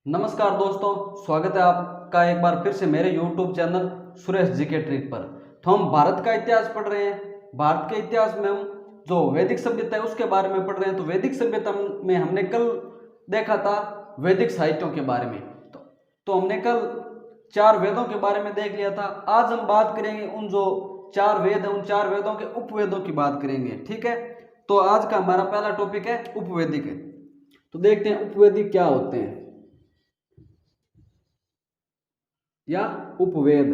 नमस्कार दोस्तों, स्वागत है आपका एक बार फिर से मेरे YouTube चैनल सुरेश जी के ट्रिक पर। तो हम भारत का इतिहास पढ़ रहे हैं। भारत के इतिहास में हम जो वैदिक सभ्यता है उसके बारे में पढ़ रहे हैं। तो वैदिक सभ्यता में हमने कल देखा था वैदिक साहित्यों के बारे में। तो हमने कल 4 वेदों के बारे में देख लिया था। आज हम बात करेंगे उन जो 4 वेद है, उन 4 वेदों के उपवेदों की बात करेंगे। ठीक है, तो आज का हमारा पहला टॉपिक है उपवेदिक। तो देखते हैं उपवेदिक क्या होते हैं या उपवेद।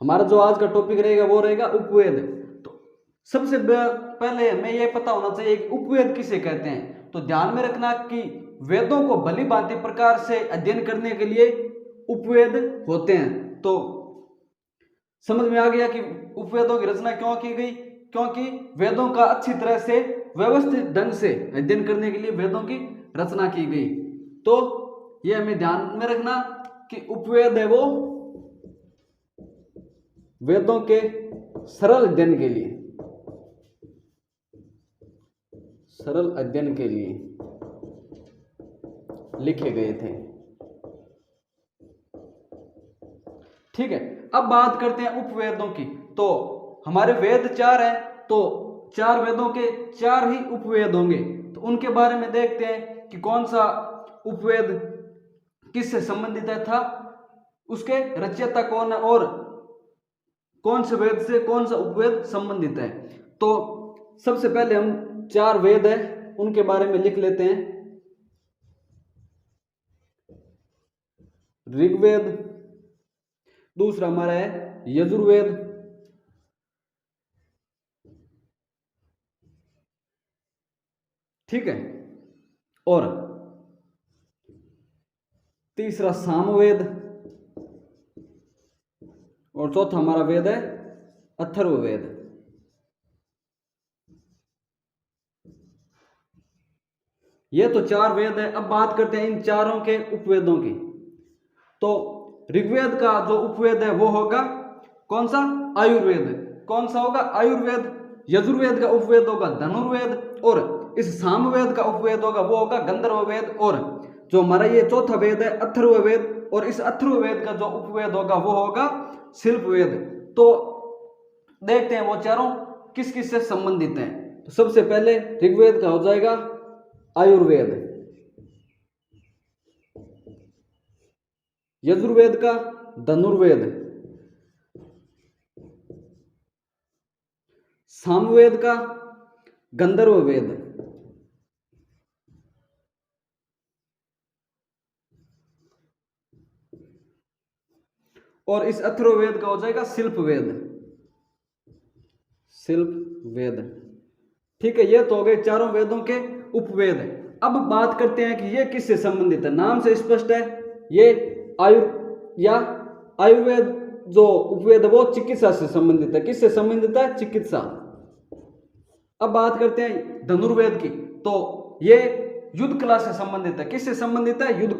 हमारा जो आज का टॉपिक रहेगा वो रहेगा उपवेद। तो सबसे पहले हमें यह पता होना चाहिए कि उपवेद किसे कहते हैं। तो ध्यान में रखना कि वेदों को भली भांति प्रकार से अध्ययन करने के लिए उपवेद होते हैं। तो समझ में आ गया कि उपवेदों की रचना क्यों की गई, क्योंकि वेदों का अच्छी तरह से व्यवस्थित ढंग से अध्ययन करने के लिए वेदों की रचना की गई। तो यह हमें ध्यान में रखना कि उपवेद है वो वेदों के सरल अध्ययन के लिए लिखे गए थे। ठीक है, अब बात करते हैं उपवेदों की। तो हमारे वेद 4 हैं, तो 4 वेदों के 4 ही उपवेद होंगे। तो उनके बारे में देखते हैं कि कौन सा उपवेद किससे संबंधित था, उसके रचयिता कौन है और कौन से वेद से कौन सा उपवेद संबंधित है। तो सबसे पहले हम 4 वेद है उनके बारे में लिख लेते हैं। ऋग्वेद, दूसरा हमारा है यजुर्वेद, ठीक है, और तीसरा सामवेद, और चौथा हमारा वेद है अथर्ववेद। ये तो 4 वेद है। अब बात करते हैं इन चारों के उपवेदों की। तो ऋग्वेद का जो उपवेद है वो होगा कौन सा, आयुर्वेद। कौन सा होगा, आयुर्वेद। यजुर्वेद का उपवेद होगा धनुर्वेद, और इस सामवेद का उपवेद होगा वो होगा गंधर्ववेद। और जो हमारा ये चौथा वेद है अथर्ववेद, और इस अथर्ववेद का जो उपवेद होगा वो होगा शिल्पवेद। तो देखते हैं वो चारों किस किस से संबंधित हैं। तो सबसे पहले ऋग्वेद का हो जाएगा आयुर्वेद, यजुर्वेद का धनुर्वेद, सामवेद का गंधर्ववेद, और इस अथर्ववेद का हो जाएगा शिल्पवेद। ठीक है, ये तो हो गए चारों वेदों के उपवेद। अब बात करते हैं कि ये किससे संबंधित है। नाम से स्पष्ट है, ये आयुर्वेद जो उपवेद है वो चिकित्सा से संबंधित है। किससे संबंधित है, चिकित्सा। अब बात करते हैं धनुर्वेद की। तो ये युद्ध कला से संबंधित है। किससे संबंधित है, युद्ध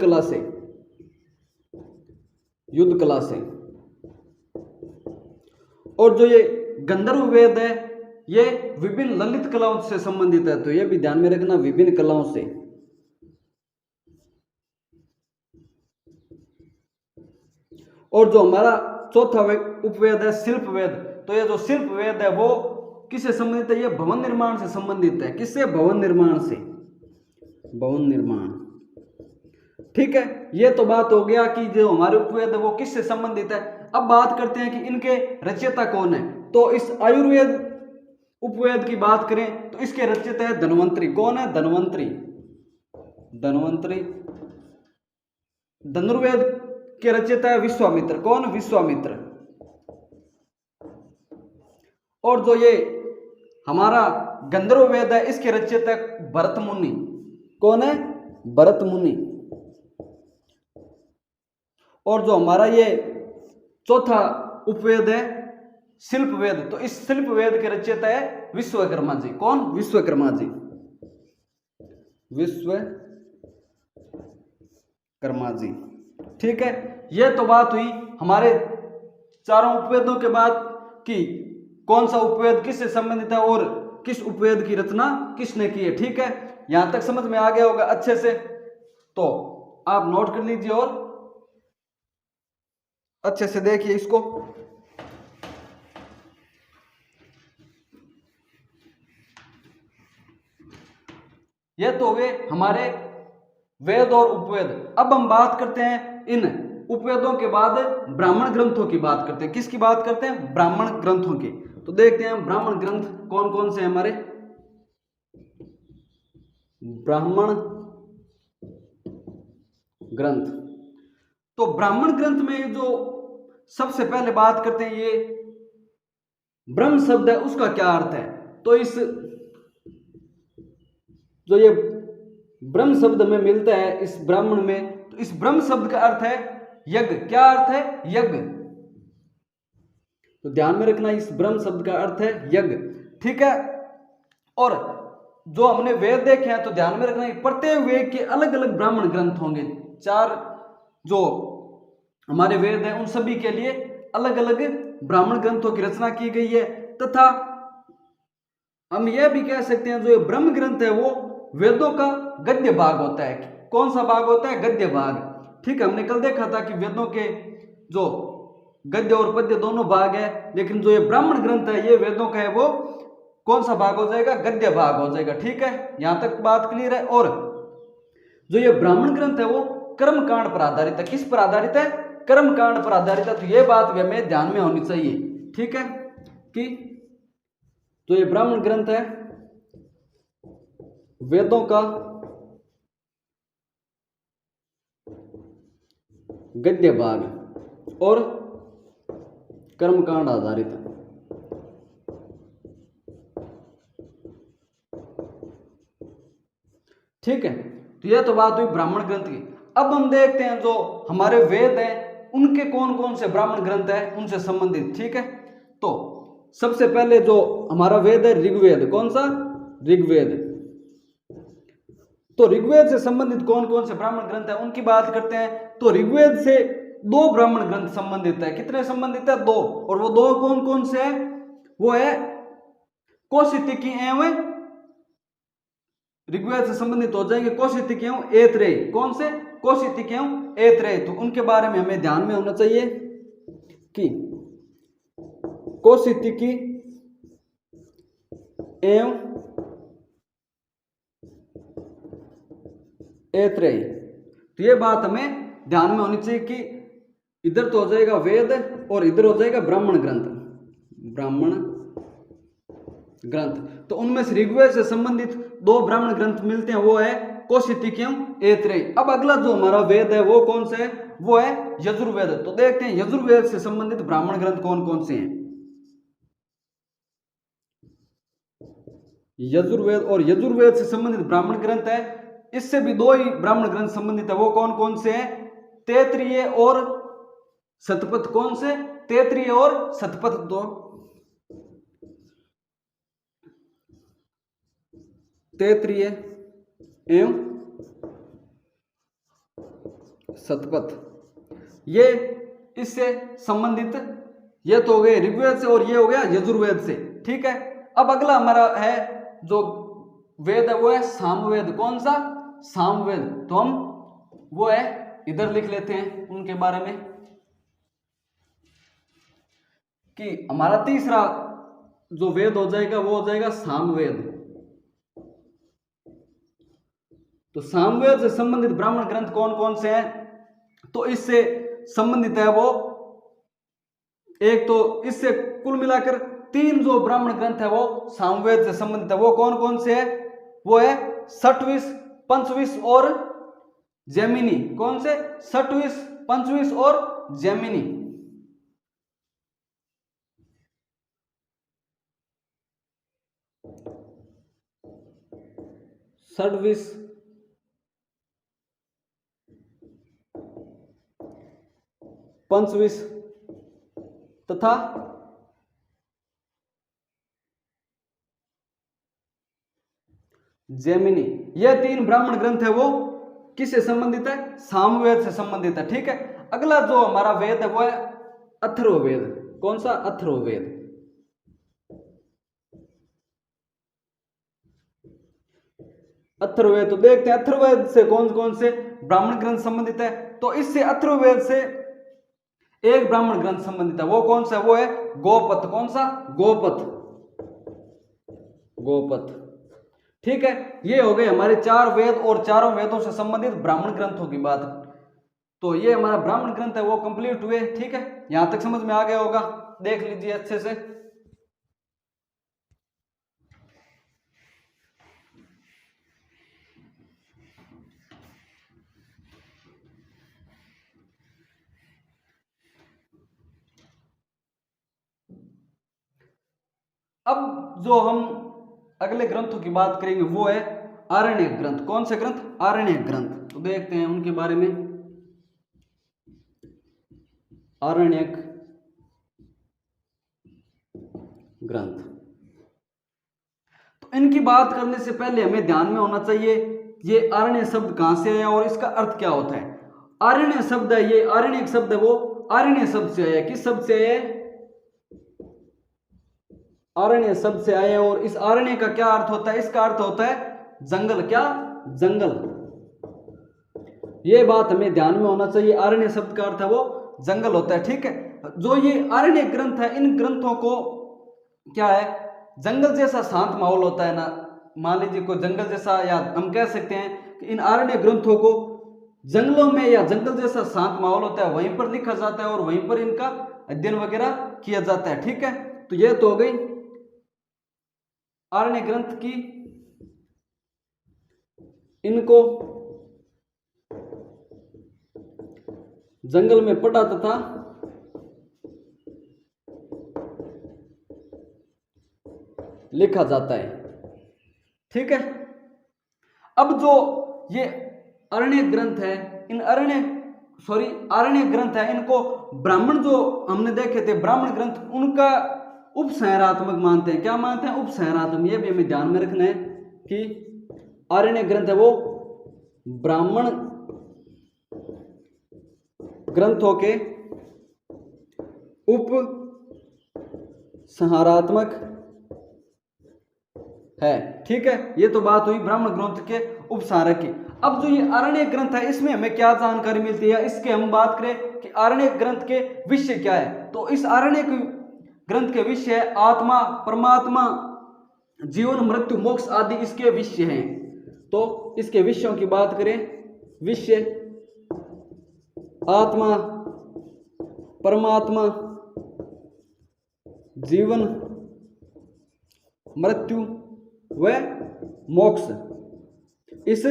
कला से। और जो ये गंधर्व वेद है ये विभिन्न ललित कलाओं से संबंधित है। तो ये भी ध्यान में रखना, विभिन्न कलाओं से। और जो हमारा चौथा उपवेद है शिल्पवेद। तो ये जो शिल्पवेद है वो किससे संबंधित है, ये भवन निर्माण से संबंधित है। किससे, भवन निर्माण। ठीक है, ये तो बात हो गया कि जो हमारे उपवेद है वो किससे संबंधित है। अब बात करते हैं कि इनके रचयिता कौन है। तो इस आयुर्वेद उपवेद की बात करें तो इसके रचयिता है धन्वंतरी। कौन है, धन्वंतरी। धनुर्वेद के रचयिता है विश्वामित्र। कौन, विश्वामित्र। और जो ये हमारा गंधर्व वेद है इसके रचयिता है भरत मुनि। कौन है, भरत मुनि। और जो हमारा ये चौथा उपवेद है शिल्पवेद, तो इस शिल्पवेद के रचयिता है विश्वकर्मा जी। कौन, विश्वकर्मा जी। ठीक है, यह तो बात हुई हमारे चारों उपवेदों के बाद कि कौन सा उपवेद किससे संबंधित है और किस उपवेद की रचना किसने की है। ठीक है, यहां तक समझ में आ गया होगा अच्छे से। तो आप नोट कर लीजिए और अच्छे से देखिए इसको। ये तो हुए हमारे वेद और उपवेद। अब हम बात करते हैं इन उपवेदों के बाद ब्राह्मण ग्रंथों की बात करते हैं। किसकी बात करते हैं? ब्राह्मण ग्रंथों की। तो देखते हैं ब्राह्मण ग्रंथ कौन कौन से हैं हमारे। ब्राह्मण ग्रंथ, तो ब्राह्मण ग्रंथ में जो सबसे पहले बात करते हैं, ये ब्रह्म शब्द है उसका क्या अर्थ है। तो इस जो ये ब्रह्म शब्द में मिलता है इस ब्राह्मण में, तो इस ब्रह्म शब्द का अर्थ है यज्ञ। क्या अर्थ है? यज्ञ। तो ध्यान में रखना, इस ब्रह्म शब्द का अर्थ है यज्ञ, ठीक है। और जो हमने वेद देखे हैं तो ध्यान में रखना है प्रत्येक वेद के अलग अलग ब्राह्मण ग्रंथ होंगे। 4 जो हमारे वेद हैं उन सभी के लिए अलग अलग ब्राह्मण ग्रंथों की रचना की गई है। तथा हम यह भी कह सकते हैं जो ये ब्रह्म ग्रंथ है वो वेदों का गद्य भाग होता है। कौन सा भाग होता है? गद्य भाग, ठीक है। हमने कल देखा था कि वेदों के जो गद्य और पद्य दोनों भाग है, लेकिन जो ये ब्राह्मण ग्रंथ है ये वेदों का है वो कौन सा भाग हो जाएगा? गद्य भाग हो जाएगा, ठीक है। यहां तक बात क्लियर है। और जो ये ब्राह्मण ग्रंथ है वो कर्म कांड पर आधारित है। किस पर आधारित है? कर्म कांड पर आधारित है। तो ये बात भी हमें ध्यान में होनी चाहिए, ठीक है, कि जो ये ब्राह्मण ग्रंथ है वेदों का गद्य भाग और कर्मकांड आधारित है, ठीक है। तो यह तो बात हुई ब्राह्मण ग्रंथ की। अब हम देखते हैं जो हमारे वेद हैं उनके कौन कौन से ब्राह्मण ग्रंथ हैं उनसे संबंधित, ठीक है। तो सबसे पहले जो हमारा वेद है ऋग्वेद। कौन सा? ऋग्वेद। तो ऋग्वेद से संबंधित कौन कौन से ब्राह्मण ग्रंथ है उनकी बात करते हैं। तो ऋग्वेद से 2 ब्राह्मण ग्रंथ संबंधित है। कितने संबंधित है? 2। और वो 2 कौन कौन से है? वो है कौशितिकी एवं ऋग्वेद से संबंधित हो जाएंगे कौशितिकी एवं ऐतरेय। कौन से? कौशितिकी एवं ऐतरेय। तो उनके बारे में हमें ध्यान में होना चाहिए कि कौशितिकी एवं ऐतरेय। तो ये बात हमें ध्यान में होनी चाहिए कि इधर तो हो जाएगा वेद और इधर हो जाएगा ब्राह्मण ग्रंथ। ब्राह्मण ग्रंथ, तो उनमें से ऋग्वेद से संबंधित 2 ब्राह्मण ग्रंथ मिलते हैं, वो है कौशितिकी एवं ऐतरेय। अब अगला जो हमारा वेद है वो कौन सा है? वो है यजुर्वेद। तो देखते हैं यजुर्वेद से संबंधित ब्राह्मण ग्रंथ कौन कौन से हैं। यजुर्वेद, और यजुर्वेद से संबंधित ब्राह्मण ग्रंथ है, इससे भी 2 ही ब्राह्मण ग्रंथ संबंधित है। वो कौन कौन से हैं? तैत्तिरीय और शतपथ। कौन से? तैत्तिरीय और शतपथ। दो तैत्तिरीय एवं शतपथ, ये इससे संबंधित। ये तो हो गए ऋग्वेद से और ये हो गया यजुर्वेद से, ठीक है। अब अगला हमारा है जो वेद है वो है सामवेद। कौन सा? सामवेद। तो हम वो है इधर लिख लेते हैं उनके बारे में कि हमारा तीसरा जो वेद हो जाएगा वो हो जाएगा सामवेद। तो सामवेद से संबंधित ब्राह्मण ग्रंथ कौन कौन से हैं? तो इससे संबंधित है वो एक, तो इससे कुल मिलाकर 3 जो ब्राह्मण ग्रंथ है वो सामवेद से संबंधित है। वो कौन कौन से है? वो है षट्विश, पंचविश और जैमिनी। कौन से? षट्विश, पंचविश और जैमिनी। षट्विश, पंचविश तथा जैमिनी। यह 3 ब्राह्मण ग्रंथ है वो किससे संबंधित है? सामवेद से संबंधित है, ठीक है। अगला जो हमारा वेद है वो है अथर्ववेद। कौन सा? अथर्ववेद। अथर्ववेद। तो देखते हैं अथर्ववेद से कौन कौन से ब्राह्मण ग्रंथ संबंधित है। तो इससे अथर्ववेद से एक ब्राह्मण ग्रंथ संबंधित है, वो कौन सा है? वो है गोपथ। कौन सा? गोपथ। गोपथ, ठीक है। ये हो गए हमारे 4 वेद और चारों वेदों से संबंधित ब्राह्मण ग्रंथों की बात। तो ये हमारा ब्राह्मण ग्रंथ है वो कंप्लीट हुए, ठीक है। यहां तक समझ में आ गया होगा, देख लीजिए अच्छे से। अब जो हम अगले ग्रंथों की बात करेंगे वो है आरण्यक ग्रंथ। कौन से ग्रंथ? आरण्यक ग्रंथ। तो देखते हैं उनके बारे में। आरण्यक ग्रंथ, तो इनकी बात करने से पहले हमें ध्यान में होना चाहिए ये आरण्य शब्द कहां से आया और इसका अर्थ क्या होता है। आरण्य शब्द है, ये आरण्यक शब्द है वो आरण्य शब्द से आया। किस शब्द से आया है? आरण्य शब्द से आया। और इस आरण्य का क्या अर्थ होता है? इसका अर्थ होता है जंगल। क्या? जंगल। ये बात हमें ध्यान में होना चाहिए, आरण्य शब्द का अर्थ है वो जंगल होता है, ठीक है। जो ये आरण्य ग्रंथ है, इन ग्रंथों को क्या है, जंगल जैसा शांत माहौल होता है ना, मान लीजिए कोई जंगल जैसा, या हम कह सकते हैं कि इन आरण्य ग्रंथों को जंगलों में या जंगल जैसा शांत माहौल होता है, वहीं पर लिखा जाता है और वहीं पर इनका अध्ययन वगैरह किया जाता है, ठीक है। तो ये तो हो गई आरण्य ग्रंथ की, इनको जंगल में पढ़ा तथा लिखा जाता है, ठीक है। अब जो ये आरण्य ग्रंथ है, इन आरण्य ग्रंथ है, इनको ब्राह्मण जो हमने देखे थे ब्राह्मण ग्रंथ, उनका उपसंहारात्मक मानते हैं। क्या मानते हैं? उपसंहारात्मक। ये भी हमें ध्यान में रखना है कि आरण्य ग्रंथ है वो ब्राह्मण ग्रंथों के उप संहारात्मक है, ठीक है। ये तो बात हुई ब्राह्मण ग्रंथ के उपसंहारक की। अब जो ये आरण्य ग्रंथ है, इसमें हमें क्या जानकारी मिलती है? इसके हम बात करें कि आरण्य ग्रंथ के विषय क्या है। तो इस आरण्य ग्रंथ के विषय आत्मा, परमात्मा, जीवन, मृत्यु, मोक्ष आदि इसके विषय हैं। तो इसके विषयों की बात करें, विषय आत्मा, परमात्मा, जीवन, मृत्यु व मोक्ष, इस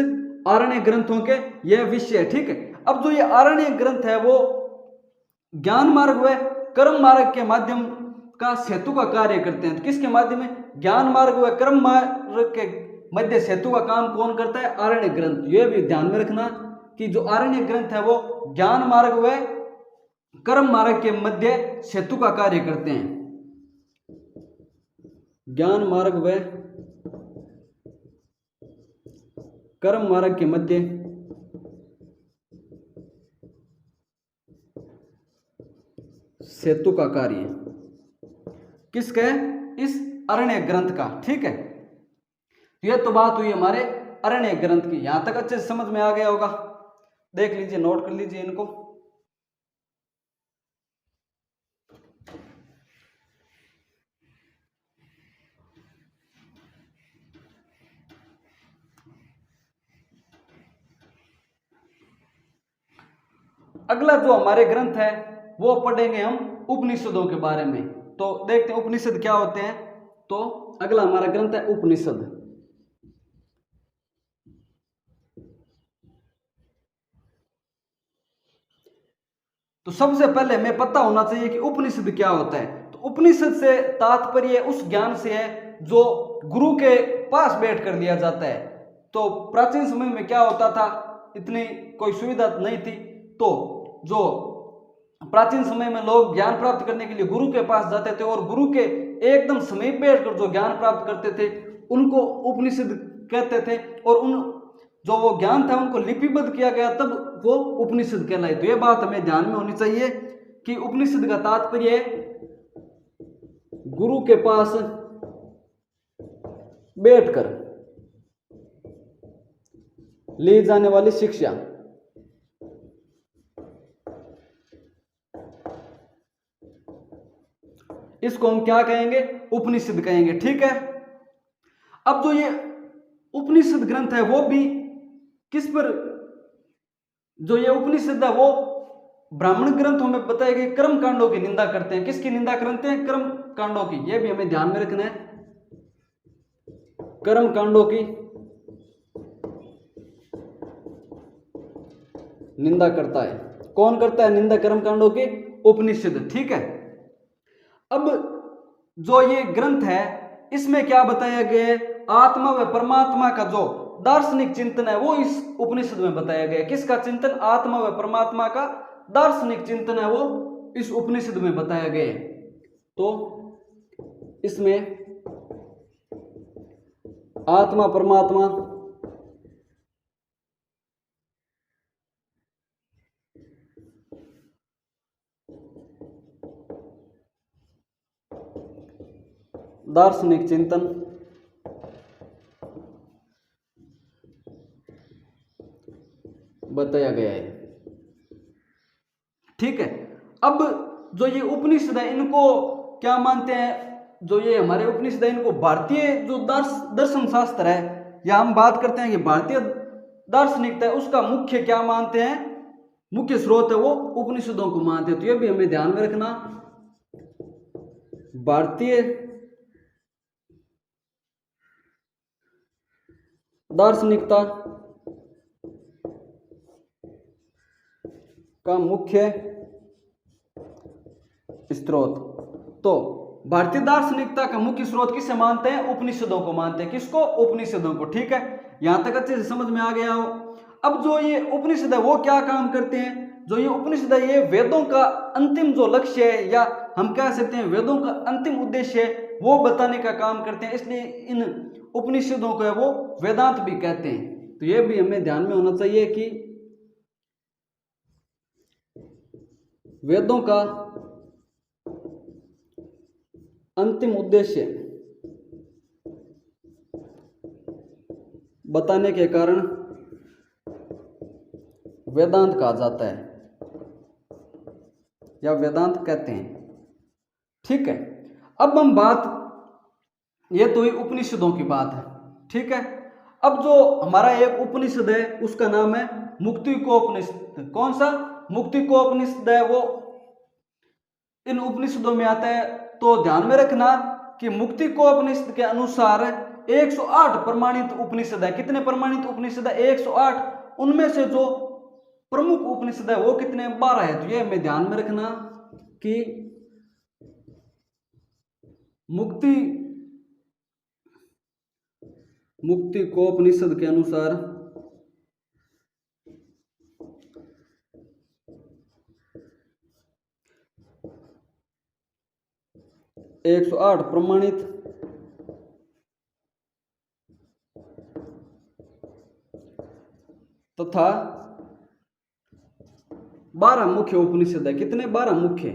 आरण्य ग्रंथों के यह विषय है, ठीक है। अब जो ये आरण्य ग्रंथ है वो ज्ञान मार्ग व कर्म मार्ग के माध्यम का सेतु का कार्य करते हैं। किसके माध्यम में? ज्ञान मार्ग व कर्म मार्ग के मध्य सेतु का काम कौन करता है? आरण्य ग्रंथ। यह भी ध्यान में रखना कि जो आरण्य ग्रंथ है वो ज्ञान मार्ग व कर्म मार्ग के मध्य सेतु का कार्य करते हैं। ज्ञान मार्ग व कर्म मार्ग के मध्य सेतु का कार्य किसका है? इस आरण्य ग्रंथ का, ठीक है। यह तो बात हुई हमारे आरण्य ग्रंथ की। यहां तक अच्छे से समझ में आ गया होगा, देख लीजिए, नोट कर लीजिए इनको। अगला जो हमारे ग्रंथ है वो पढ़ेंगे हम उपनिषदों के बारे में। तो देखते हैं उपनिषद क्या होते हैं। तो अगला हमारा ग्रंथ है उपनिषद। तो सबसे पहले हमें पता होना चाहिए कि उपनिषद क्या होता है। तो उपनिषद से तात्पर्य उस ज्ञान से है जो गुरु के पास बैठ कर लिया जाता है। तो प्राचीन समय में क्या होता था, इतनी कोई सुविधा नहीं थी, तो जो प्राचीन समय में लोग ज्ञान प्राप्त करने के लिए गुरु के पास जाते थे और गुरु के एकदम समीप बैठकर जो ज्ञान प्राप्त करते थे उनको उपनिषद कहते थे। और उन जो वो ज्ञान था उनको लिपिबद्ध किया गया, तब वो उपनिषद कहलाए। तो ये बात हमें ध्यान में होनी चाहिए कि उपनिषद का तात्पर्य गुरु के पास बैठकर ली जाने वाली शिक्षा। इसको हम क्या कहेंगे? उपनिषद कहेंगे। ठीक है। अब जो ये उपनिषद ग्रंथ है वो भी किस पर, जो ये उपनिषद है वो ब्राह्मण ग्रंथों में बताए गए कर्म कांडों की निंदा करते हैं। किसकी निंदा करते हैं? कर्म कांडों की। ये भी हमें ध्यान में रखना है, कर्म कांडों की निंदा करता है। कौन करता है निंदा कर्म कांडों की? उपनिषद। ठीक है। अब जो ये ग्रंथ है इसमें क्या बताया गया है? आत्मा व परमात्मा का जो दार्शनिक चिंतन है वो इस उपनिषद में बताया गया है। किसका चिंतन? आत्मा व परमात्मा का दार्शनिक चिंतन है वो इस उपनिषद में बताया गया है। तो इसमें आत्मा परमात्मा दार्शनिक चिंतन बताया गया है। ठीक है। अब जो ये उपनिषद है इनको क्या मानते हैं? जो ये हमारे उपनिषद है इनको भारतीय जो दर्शन शास्त्र है, या हम बात करते हैं कि भारतीय दार्शनिकता है, उसका मुख्य क्या मानते हैं? मुख्य स्रोत है वो उपनिषदों को मानते हैं। तो ये भी हमें ध्यान में रखना, भारतीय दार्शनिकता का मुख्य स्रोत। तो भारतीय दार्शनिकता का मुख्य स्रोत किसे मानते हैं? उपनिषदों को मानते हैं। किसको? उपनिषदों को। ठीक है। यहां तक अच्छे से समझ में आ गया हो। अब जो ये उपनिषद है वो क्या काम करते हैं? जो ये उपनिषद है ये वेदों का अंतिम जो लक्ष्य है, या हम कह सकते हैं वेदों का अंतिम उद्देश्य है, वो बताने का काम करते हैं। इसलिए इन उपनिषदों को है वो वेदांत भी कहते हैं। तो ये भी हमें ध्यान में होना चाहिए कि वेदों का अंतिम उद्देश्य बताने के कारण वेदांत कहा जाता है, या वेदांत कहते हैं। ठीक है। अब हम बात, ये तो ही उपनिषदों की बात है। ठीक है। अब जो हमारा एक उपनिषद है उसका नाम है मुक्तिकोपनिषद। कौन सा? मुक्तिकोपनिषद है वो इन उपनिषदों में आता है। तो ध्यान में रखना कि मुक्तिकोपनिषद के अनुसार 108 प्रमाणित उपनिषद है। कितने प्रमाणित उपनिषद है? 108। उनमें से जो प्रमुख उपनिषद है वो कितने? 12 है। तो ये हमें ध्यान में रखना कि मुक्तिकोपनिषद के अनुसार 108 प्रमाणित तथा 12 मुख्य उपनिषद है। कितने? 12 मुख्य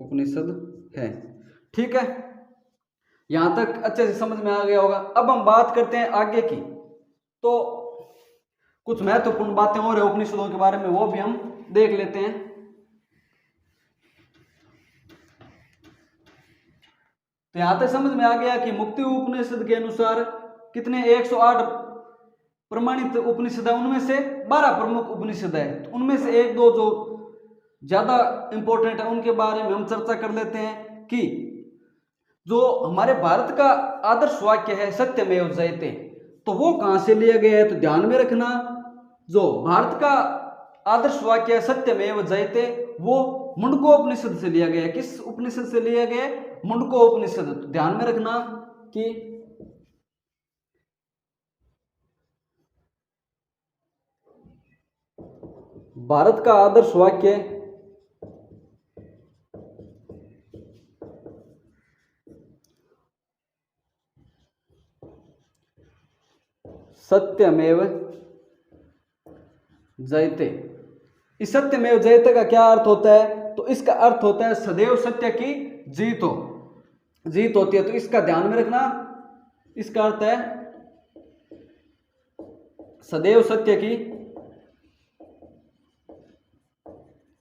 उपनिषद है। ठीक है। यहां तक अच्छे से समझ में आ गया होगा। अब हम बात करते हैं आगे की। तो कुछ महत्वपूर्ण बातें और है उपनिषदों के बारे में, वो भी हम देख लेते हैं। तो यहां तक समझ में आ गया कि मुक्ति उपनिषद के अनुसार कितने? 108 प्रमाणित उपनिषद है। उनमें से 12 प्रमुख उपनिषद है। तो उनमें से एक दो जो ज्यादा इंपॉर्टेंट है उनके बारे में हम चर्चा कर लेते हैं। कि जो हमारे भारत का आदर्श वाक्य है सत्यमेव जयते, तो वो कहां से लिया गया है? तो ध्यान में रखना, जो भारत का आदर्श वाक्य है सत्यमेव जयते, वो मुंडकोपनिषद से लिया गया है। किस उपनिषद से लिया गया है? मुंडकोपनिषद। तो ध्यान में रखना कि भारत का आदर्श वाक्य सत्यमेव जयते। इस सत्यमेव जयते का क्या अर्थ होता है? तो इसका अर्थ होता है सदैव सत्य की जीत होती है। तो इसका ध्यान में रखना। इसका अर्थ है सदैव सत्य की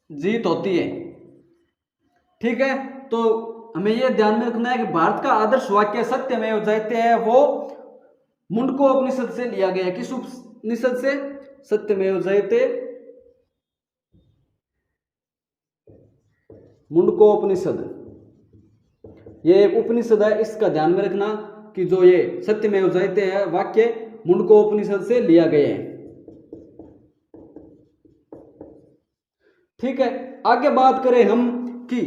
जीत होती है। ठीक है, तो हमें यह ध्यान में रखना है कि भारत का आदर्श वाक्य सत्यमेव जयते है वो मुंडको उपनिषद से लिया गया है। किस उपनिषद से? सत्यमेव जयते मुंडको उपनिषद। ये एक उपनिषद है, इसका ध्यान में रखना कि जो ये सत्यमेव जयते है वाक्य मुंडको उपनिषद से लिया गया है। ठीक है, आगे बात करें हम कि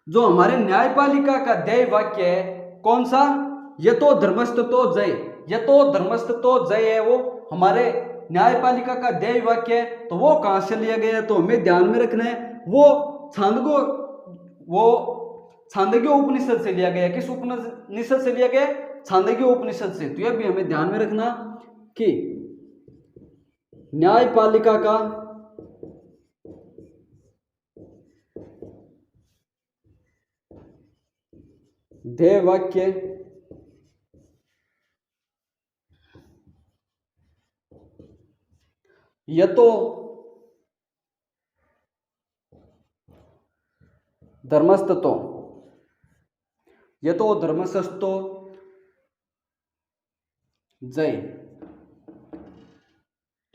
जो हमारे न्यायपालिका का ध्येय वाक्य है कौन सा? यतो धर्मस्ततो जय। यतो धर्मस्ततो जय है वो हमारे न्यायपालिका का ध्येय वाक्य है। तो वो कहां से लिया गया है? तो हमें ध्यान में रखना है वो छांदोग्य उपनिषद से लिया गया है। किस उपनिषद से लिया गया? छांदोग्य उपनिषद से। तो यह भी हमें ध्यान में रखना कि न्यायपालिका का ध्येय वाक्य यतो धर्मस्ततो यतो धर्मस्ततो जय।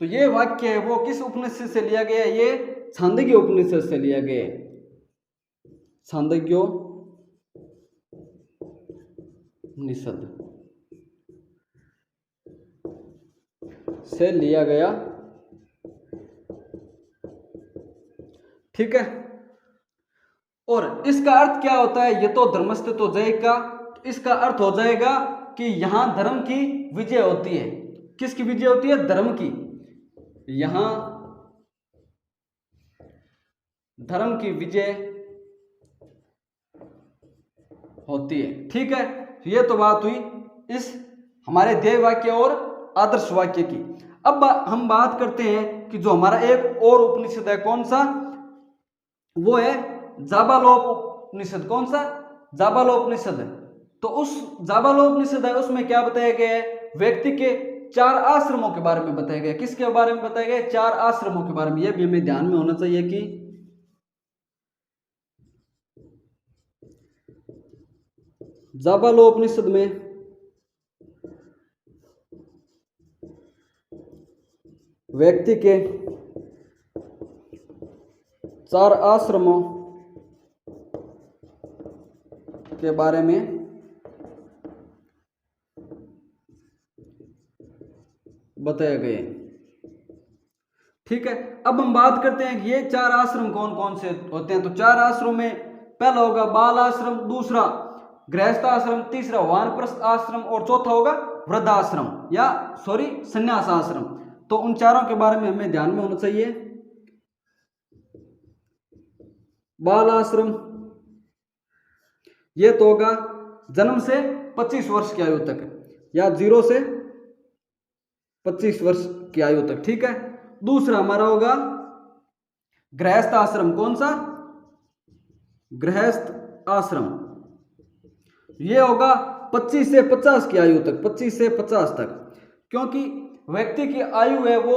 तो ये वाक्य है वो किस उपनिषद से लिया गया है? ये छांदोग्य उपनिषद से लिया गया है। छांदोग्य उपनिषद से लिया गया। ठीक है, और इसका अर्थ क्या होता है? ये तो धर्मस्ततो जय का इसका अर्थ हो जाएगा कि यहां धर्म की विजय होती है। किसकी विजय होती है? धर्म की। यहां धर्म की विजय होती है। ठीक है, ये तो बात हुई इस हमारे ध्येय वाक्य और आदर्श वाक्य की। अब हम बात करते हैं कि जो हमारा एक और उपनिषद है कौन सा? वो है जाबालोप उपनिषद। कौन सा? जाबालोपनिषद। तो उस जाबालोपनिषद है उसमें क्या बताया गया है? व्यक्ति के 4 आश्रमों के बारे में बताया गया। किसके बारे में बताया गया? 4 आश्रमों के बारे में। यह भी हमें ध्यान में होना चाहिए कि जाबालोपनिषद में व्यक्ति के 4 आश्रमों के बारे में बताया गया। ठीक है, अब हम बात करते हैं कि ये 4 आश्रम कौन कौन से होते हैं। तो 4 आश्रमों में पहला होगा बाल आश्रम, दूसरा गृहस्थ आश्रम, तीसरा वानप्रस्थ आश्रम और चौथा होगा वृद्धाश्रम या संन्यास आश्रम। तो उन चारों के बारे में हमें ध्यान में होना चाहिए। बाल आश्रम ये तो होगा जन्म से 25 वर्ष की आयु तक या 0 से 25 वर्ष की आयु तक। ठीक है, दूसरा हमारा होगा गृहस्थ आश्रम। कौन सा? गृहस्थ आश्रम। ये होगा 25 से 50 की आयु तक, 25 से 50 तक, क्योंकि व्यक्ति की आयु है वो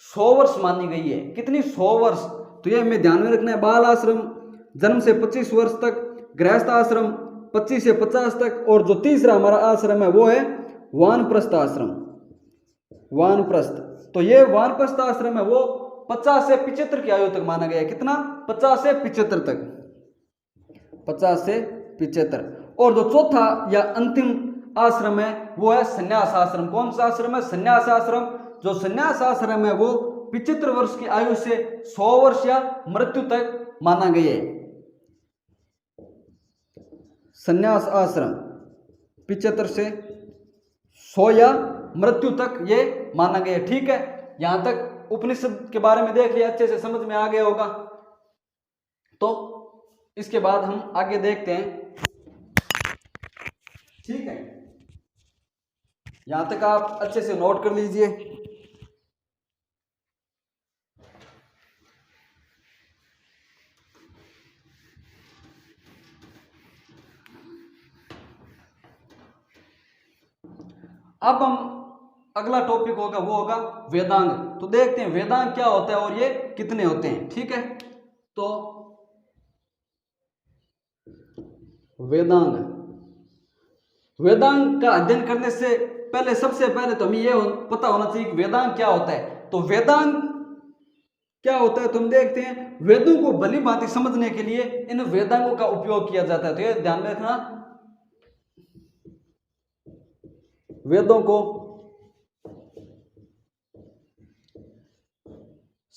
100 वर्ष मानी गई है। कितनी? 100 वर्ष। तो ये हमें ध्यान में रखना है। बाल आश्रम जन्म से 25 वर्ष तक, गृहस्थ आश्रम 25 से 50 तक, और जो तीसरा हमारा आश्रम है वो है वानप्रस्थ आश्रम। वानप्रस्थ। तो ये वानप्रस्थ आश्रम है वो 50 से 75 की आयु तक माना गया है। कितना? 50 से 75 तक, 50 से 75। और जो चौथा या अंतिम आश्रम है वो है संन्यास आश्रम। कौन सा आश्रम है? संन्यास आश्रम। जो संन्यास आश्रम है वो 75 वर्ष की आयु से 100 वर्ष या मृत्यु तक माना गया है। संन्यास आश्रम 75 से 100 या मृत्यु तक ये माना गया। ठीक है, यहां तक उपनिषद के बारे में देख लिया, अच्छे से समझ में आ गया होगा। तो इसके बाद हम आगे देखते हैं। ठीक है, यहां तक आप अच्छे से नोट कर लीजिए। अब हम अगला टॉपिक होगा वो होगा वेदांग। तो देखते हैं वेदांग क्या होता है और ये कितने होते हैं। ठीक है, तो वेदांग, वेदांग का अध्ययन करने से पहले सबसे पहले तो हमें ये पता होना चाहिए कि वेदांग क्या होता है। तो वेदांग क्या होता है तो हम देखते हैं, वेदों को भली भांति समझने के लिए इन वेदांगों का उपयोग किया जाता है। तो ये ध्यान में रखना, वेदों को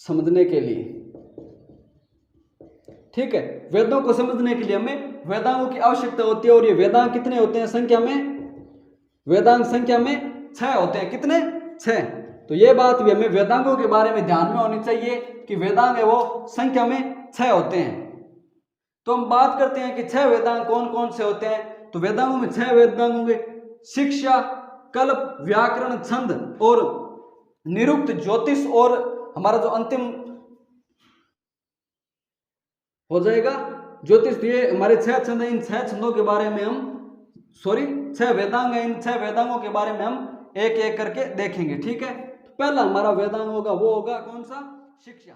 समझने के लिए, ठीक है, वेदों को समझने के लिए हमें वेदांगों की आवश्यकता होती है। और ये वेदांग कितने होते हैं संख्या में, वेदांग संख्या में 6 होते हैं। कितने? 6। तो ये बात भी हमें वेदांगों के बारे में ध्यान में होनी चाहिए कि वेदांग है वो संख्या में 6 होते हैं। तो हम बात करते हैं कि 6 वेदांग कौन कौन से होते हैं। तो वेदांगों में 6 वेदांग होंगे, शिक्षा, कल्प, व्याकरण, छंद और निरुक्त, ज्योतिष और हमारा जो अंतिम हो जाएगा ज्योतिष। ये हमारे 6 छंद हैं। इन 6 छंदों के बारे में हम 6 वेदांग हैं। इन 6 वेदांगों के बारे में हम एक एक करके देखेंगे। ठीक है, तो पहला हमारा वेदांग होगा वो होगा कौन सा? शिक्षा।